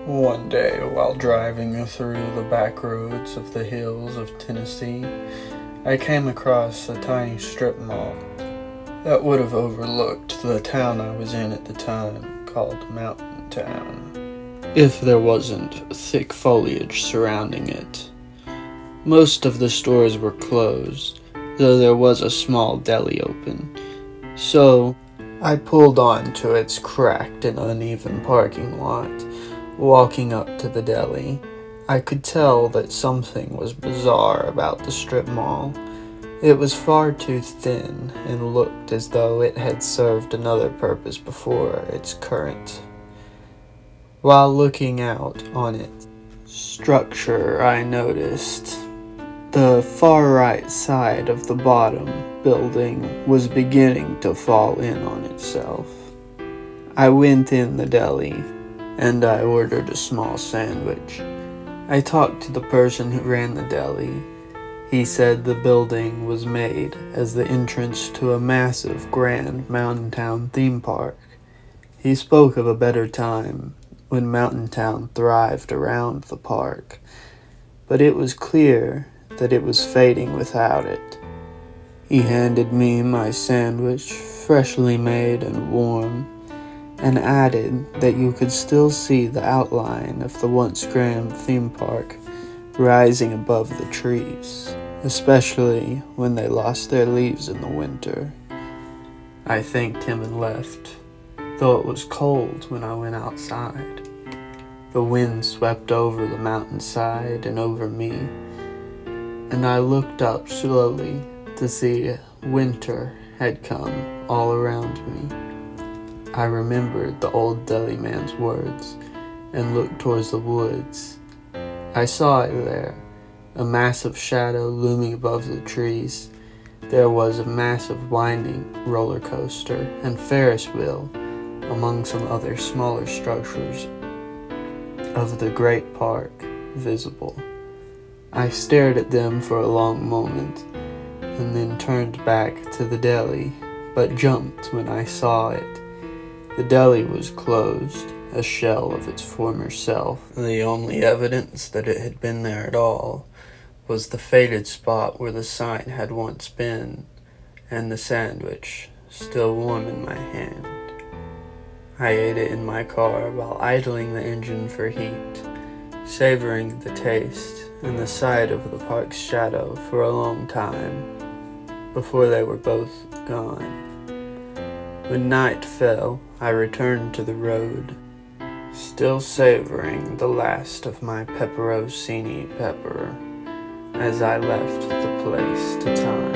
One day, while driving through the back roads of the hills of Tennessee, I came across a tiny strip mall that would have overlooked the town I was in at the time, called Mtn Towne, if there wasn't thick foliage surrounding it. Most of the stores were closed, though there was a small deli open, so I pulled on to its cracked and uneven parking lot. Walking up to the deli, I could tell that something was bizarre about the strip mall. It was far too thin and looked as though it had served another purpose before its current. While looking out on its structure, I noticed the far right side of the bottom building was beginning to fall in on itself. I went in the deli and I ordered a small sandwich. I talked to the person who ran the deli. He said the building was made as the entrance to a massive grand Mtn Towne theme park. He spoke of a better time when Mtn Towne thrived around the park, but it was clear that it was fading without it. He handed me my sandwich, freshly made and warm, and added that you could still see the outline of the once grand theme park rising above the trees, especially when they lost their leaves in the winter. I thanked him and left, though it was cold when I went outside. The wind swept over the mountainside and over me, and I looked up slowly to see winter had come all around me. I remembered the old deli man's words and looked towards the woods. I saw it there, a massive shadow looming above the trees. There was a massive winding roller coaster and Ferris wheel among some other smaller structures of the great park visible. I stared at them for a long moment and then turned back to the deli, but jumped when I saw it. The deli was closed, a shell of its former self. The only evidence that it had been there at all was the faded spot where the sign had once been, and the sandwich, still warm in my hand. I ate it in my car while idling the engine for heat, savoring the taste and the sight of the park's shadow for a long time, before they were both gone. When night fell, I returned to the road, still savoring the last of my pepperosini pepper as I left the place to time.